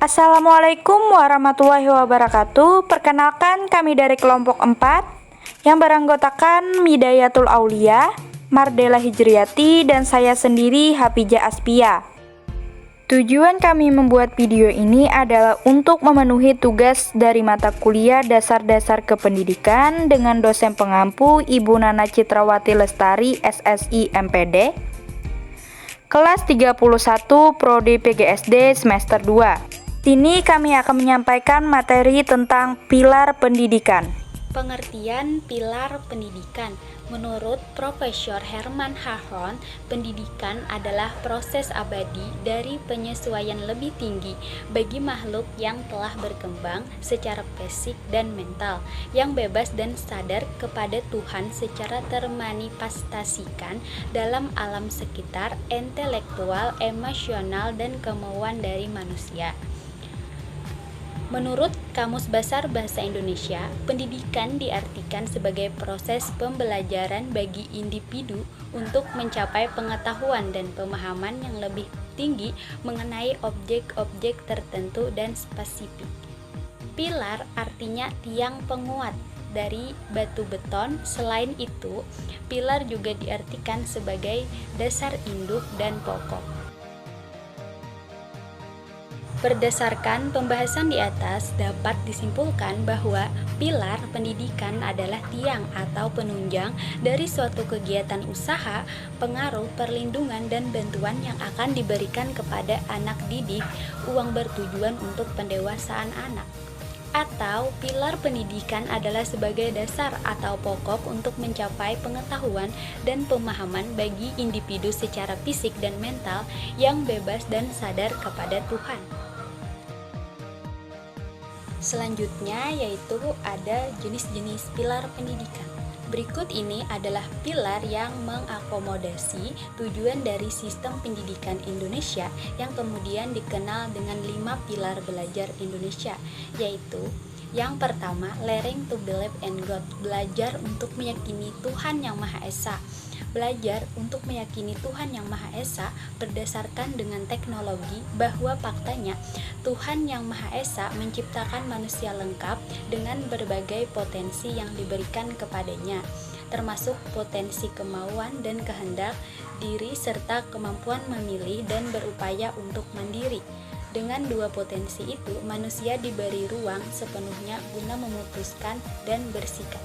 Assalamualaikum warahmatullahi wabarakatuh. Perkenalkan kami dari kelompok 4 yang beranggotakan Midayatul Aulia, Mardela Hijriati, dan saya sendiri Hafijah Aspia. Tujuan kami membuat video ini adalah untuk memenuhi tugas dari mata kuliah Dasar-Dasar Kependidikan dengan dosen pengampu Ibu Nana Citrawati Lestari, SSI MPD, kelas 31 Prodi PGSD semester 2. Sini kami akan menyampaikan materi tentang pilar pendidikan. Pengertian pilar pendidikan. Menurut Profesor Herman Hahon, pendidikan adalah proses abadi dari penyesuaian lebih tinggi bagi makhluk yang telah berkembang secara fisik dan mental, yang bebas dan sadar kepada Tuhan secara termanifestasikan dalam alam sekitar, intelektual, emosional, dan kemauan dari manusia. Menurut Kamus Besar Bahasa Indonesia, pendidikan diartikan sebagai proses pembelajaran bagi individu untuk mencapai pengetahuan dan pemahaman yang lebih tinggi mengenai objek-objek tertentu dan spesifik. Pilar artinya tiang penguat dari batu beton. Selain itu, pilar juga diartikan sebagai dasar induk dan pokok. Berdasarkan pembahasan di atas, dapat disimpulkan bahwa pilar pendidikan adalah tiang atau penunjang dari suatu kegiatan usaha, pengaruh, perlindungan, dan bantuan yang akan diberikan kepada anak didik, uang bertujuan untuk pendewasaan anak. Atau pilar pendidikan adalah sebagai dasar atau pokok untuk mencapai pengetahuan dan pemahaman bagi individu secara fisik dan mental yang bebas dan sadar kepada Tuhan. Selanjutnya yaitu ada jenis-jenis pilar pendidikan. Berikut ini adalah pilar yang mengakomodasi tujuan dari sistem pendidikan Indonesia yang kemudian dikenal dengan 5 pilar belajar Indonesia, yaitu yang pertama, learning to believe in God, belajar untuk meyakini Tuhan Yang Maha Esa. Belajar untuk meyakini Tuhan Yang Maha Esa berdasarkan dengan teknologi bahwa faktanya Tuhan Yang Maha Esa menciptakan manusia lengkap dengan berbagai potensi yang diberikan kepadanya, termasuk potensi kemauan dan kehendak diri serta kemampuan memilih dan berupaya untuk mandiri. Dengan dua potensi itu, manusia diberi ruang sepenuhnya guna memutuskan dan bersikap.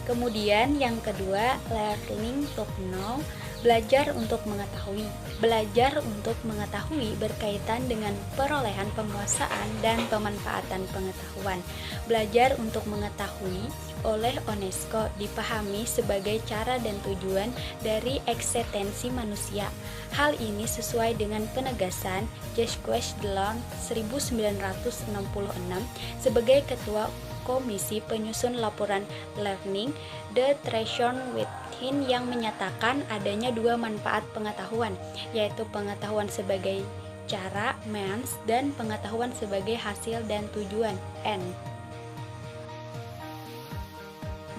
Kemudian yang kedua, learning to know, belajar untuk mengetahui. Belajar untuk mengetahui berkaitan dengan perolehan penguasaan dan pemanfaatan pengetahuan. Belajar untuk mengetahui oleh UNESCO dipahami sebagai cara dan tujuan dari eksistensi manusia. Hal ini sesuai dengan penegasan Jacques Delors 1966 sebagai ketua Komisi Penyusun Laporan Learning the Treasure Within yang menyatakan adanya dua manfaat pengetahuan, yaitu pengetahuan sebagai cara, means, dan pengetahuan sebagai hasil dan tujuan, end.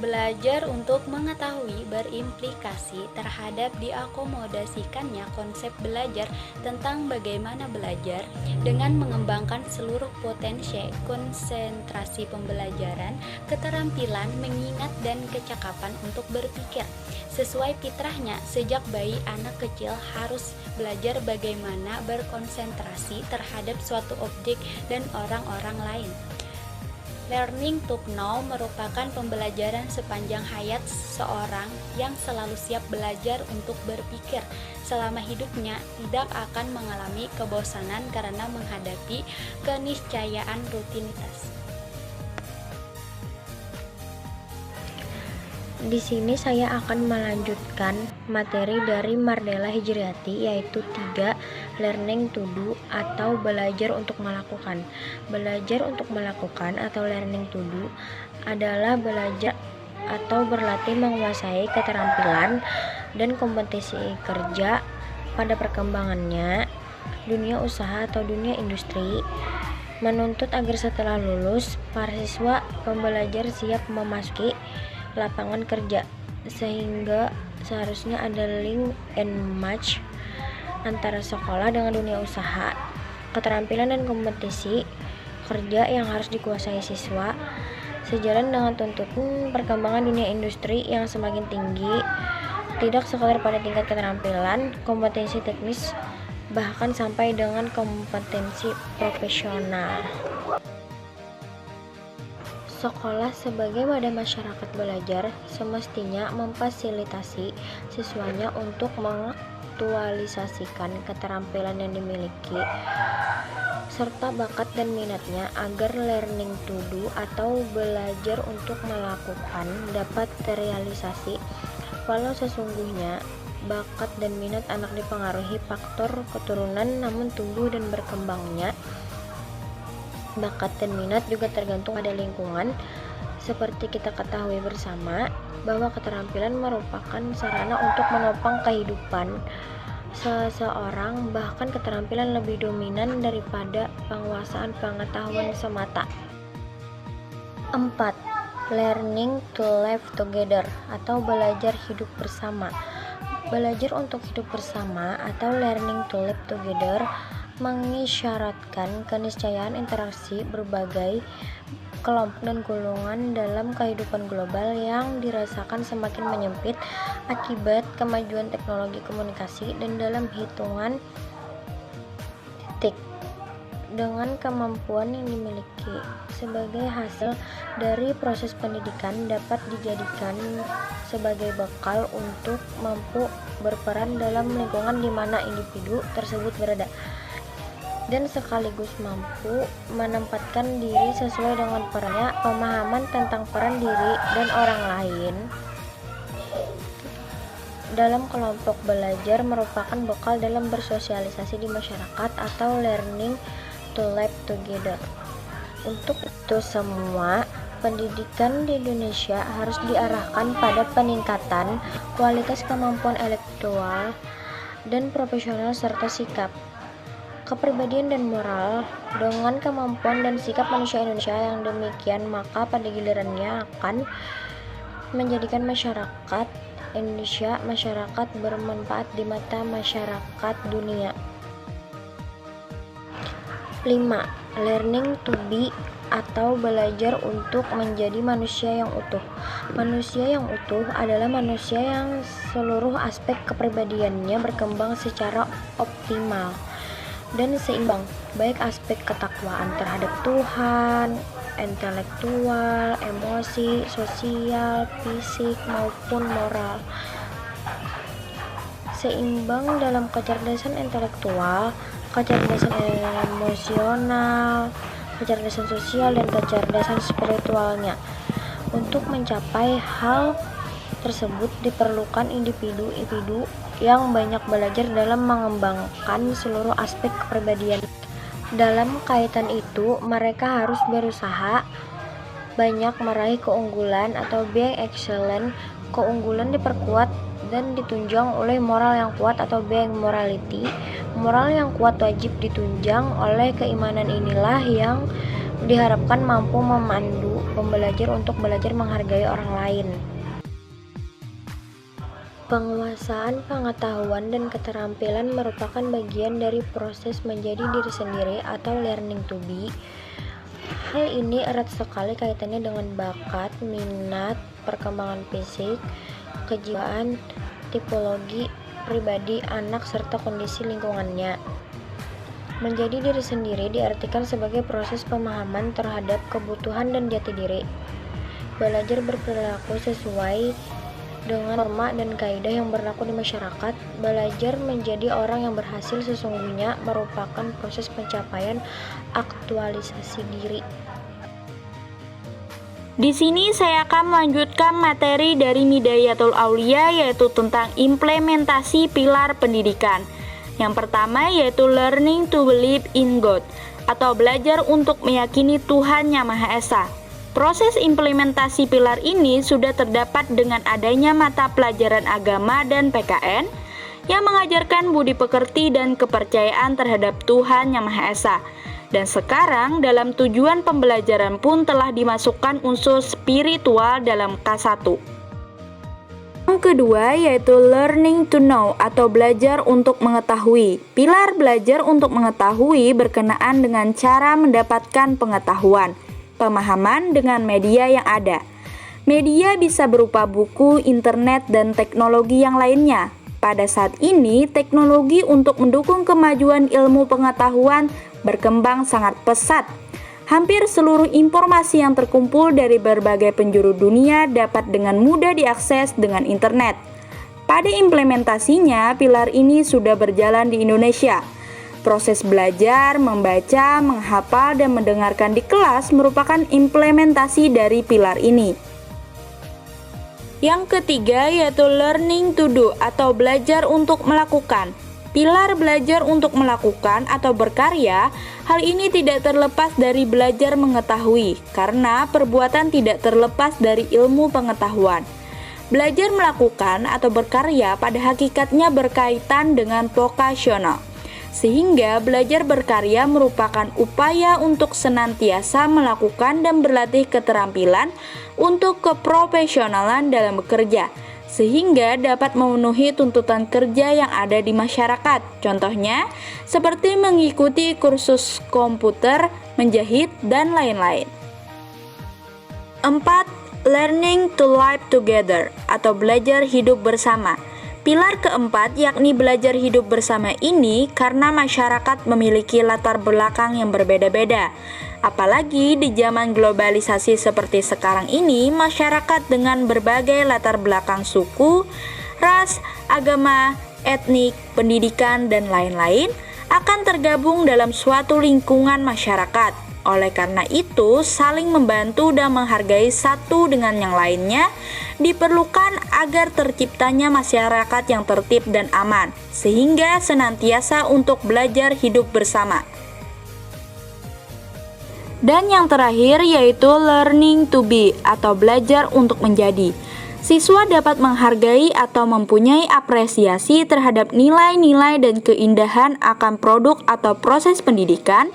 Belajar untuk mengetahui berimplikasi terhadap diakomodasikannya konsep belajar tentang bagaimana belajar dengan mengembangkan seluruh potensi konsentrasi pembelajaran, keterampilan mengingat dan kecakapan untuk berpikir. Sesuai fitrahnya, sejak bayi anak kecil harus belajar bagaimana berkonsentrasi terhadap suatu objek dan orang-orang lain. Learning to know merupakan pembelajaran sepanjang hayat seorang yang selalu siap belajar untuk berpikir. Selama hidupnya tidak akan mengalami kebosanan karena menghadapi keniscayaan rutinitas. Di sini saya akan melanjutkan materi dari Mardela Hijriati, yaitu 3, learning to do atau belajar untuk melakukan. Belajar untuk melakukan atau learning to do adalah belajar atau berlatih menguasai keterampilan dan kompetisi kerja pada perkembangannya dunia usaha atau dunia industri, menuntut agar setelah lulus para siswa pembelajar siap memasuki lapangan kerja, sehingga seharusnya ada link and match antara sekolah dengan dunia usaha, keterampilan dan kompetisi kerja yang harus dikuasai siswa, sejalan dengan tuntutan perkembangan dunia industri yang semakin tinggi, tidak sekadar pada tingkat keterampilan, kompetensi teknis, bahkan sampai dengan kompetensi profesional. Sekolah sebagai wadah masyarakat belajar semestinya memfasilitasi siswanya untuk mengaktualisasikan keterampilan yang dimiliki serta bakat dan minatnya agar learning to do atau belajar untuk melakukan dapat terrealisasi. Walau sesungguhnya bakat dan minat anak dipengaruhi faktor keturunan, namun tumbuh dan berkembangnya bakat dan minat juga tergantung pada lingkungan. Seperti kita ketahui bersama bahwa keterampilan merupakan sarana untuk menopang kehidupan seseorang, bahkan keterampilan lebih dominan daripada penguasaan pengetahuan semata. 4. Learning to live together atau belajar hidup bersama. Belajar untuk hidup bersama atau learning to live together mengisyaratkan keniscayaan interaksi berbagai kelompok dan golongan dalam kehidupan global yang dirasakan semakin menyempit akibat kemajuan teknologi komunikasi, dan dalam hitungan detik dengan kemampuan yang dimiliki sebagai hasil dari proses pendidikan dapat dijadikan sebagai bekal untuk mampu berperan dalam lingkungan di mana individu tersebut berada, dan sekaligus mampu menempatkan diri sesuai dengan perannya. Pemahaman tentang peran diri dan orang lain dalam kelompok belajar merupakan bekal dalam bersosialisasi di masyarakat atau learning to live together. Untuk itu semua, pendidikan di Indonesia harus diarahkan pada peningkatan kualitas kemampuan intelektual dan profesional serta sikap, kepribadian dan moral. Dengan kemampuan dan sikap manusia Indonesia yang demikian, maka pada gilirannya akan menjadikan masyarakat Indonesia masyarakat bermanfaat di mata masyarakat dunia. 5. Learning to be atau belajar untuk menjadi manusia yang utuh. Manusia yang utuh adalah manusia yang seluruh aspek kepribadiannya berkembang secara optimal dan seimbang, baik aspek ketakwaan terhadap Tuhan, intelektual, emosi, sosial, fisik, maupun moral. Seimbang dalam kecerdasan intelektual, kecerdasan emosional, kecerdasan sosial, dan kecerdasan spiritualnya. Untuk mencapai hal tersebut diperlukan individu-individu yang banyak belajar dalam mengembangkan seluruh aspek kepribadian. Dalam kaitan itu, mereka harus berusaha banyak meraih keunggulan atau being excellent. Keunggulan diperkuat dan ditunjang oleh moral yang kuat atau being morality. Moral yang kuat wajib ditunjang oleh keimanan. Inilah yang diharapkan mampu memandu pembelajar untuk belajar menghargai orang lain. Penguasaan pengetahuan dan keterampilan merupakan bagian dari proses menjadi diri sendiri atau learning to be. Hal ini erat sekali kaitannya dengan bakat, minat, perkembangan fisik, kejiwaan, tipologi pribadi anak, serta kondisi lingkungannya. Menjadi diri sendiri diartikan sebagai proses pemahaman terhadap kebutuhan dan jati diri. Belajar berperilaku sesuai dengan norma dan kaidah yang berlaku di masyarakat. Belajar menjadi orang yang berhasil sesungguhnya merupakan proses pencapaian aktualisasi diri. Di sini saya akan melanjutkan materi dari Midayatul Aulia, yaitu tentang implementasi pilar pendidikan. Yang pertama yaitu learning to believe in God, atau belajar untuk meyakini Tuhan Yang Maha Esa. Proses implementasi pilar ini sudah terdapat dengan adanya mata pelajaran agama dan PKN yang mengajarkan budi pekerti dan kepercayaan terhadap Tuhan Yang Maha Esa. Dan sekarang dalam tujuan pembelajaran pun telah dimasukkan unsur spiritual dalam K1. Yang kedua yaitu learning to know atau belajar untuk mengetahui. Pilar belajar untuk mengetahui berkenaan dengan cara mendapatkan pengetahuan, pemahaman dengan media yang ada. Media bisa berupa buku, internet, dan teknologi yang lainnya. Pada saat ini, teknologi untuk mendukung kemajuan ilmu pengetahuan berkembang sangat pesat. Hampir seluruh informasi yang terkumpul dari berbagai penjuru dunia dapat dengan mudah diakses dengan internet. Pada implementasinya, pilar ini sudah berjalan di Indonesia. Proses belajar, membaca, menghafal, dan mendengarkan di kelas merupakan implementasi dari pilar ini. Yang ketiga yaitu learning to do atau belajar untuk melakukan. Pilar belajar untuk melakukan atau berkarya, hal ini tidak terlepas dari belajar mengetahui, karena perbuatan tidak terlepas dari ilmu pengetahuan. Belajar melakukan atau berkarya pada hakikatnya berkaitan dengan vokasional, sehingga belajar berkarya merupakan upaya untuk senantiasa melakukan dan berlatih keterampilan untuk keprofesionalan dalam bekerja, sehingga dapat memenuhi tuntutan kerja yang ada di masyarakat. Contohnya, seperti mengikuti kursus komputer, menjahit, dan lain-lain. 4. Learning to live together atau belajar hidup bersama. Pilar keempat yakni belajar hidup bersama ini karena masyarakat memiliki latar belakang yang berbeda-beda. Apalagi di zaman globalisasi seperti sekarang ini, masyarakat dengan berbagai latar belakang suku, ras, agama, etnik, pendidikan, dan lain-lain akan tergabung dalam suatu lingkungan masyarakat. Oleh karena itu, saling membantu dan menghargai satu dengan yang lainnya diperlukan agar terciptanya masyarakat yang tertib dan aman, sehingga senantiasa untuk belajar hidup bersama. Dan yang terakhir yaitu learning to be atau belajar untuk menjadi. Siswa dapat menghargai atau mempunyai apresiasi terhadap nilai-nilai dan keindahan akan produk atau proses pendidikan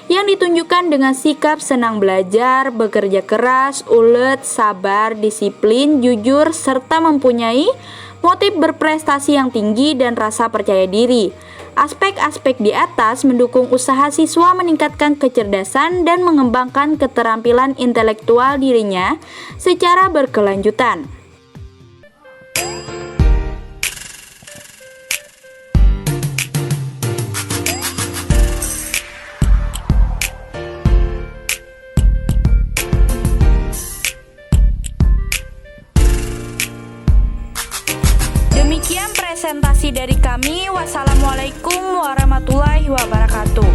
yang ditunjukkan dengan sikap senang belajar, bekerja keras, ulet, sabar, disiplin, jujur, serta mempunyai motif berprestasi yang tinggi dan rasa percaya diri. Aspek-aspek di atas mendukung usaha siswa meningkatkan kecerdasan dan mengembangkan keterampilan intelektual dirinya secara berkelanjutan. Demikian presentasi dari kami. Wassalamualaikum warahmatullahi wabarakatuh.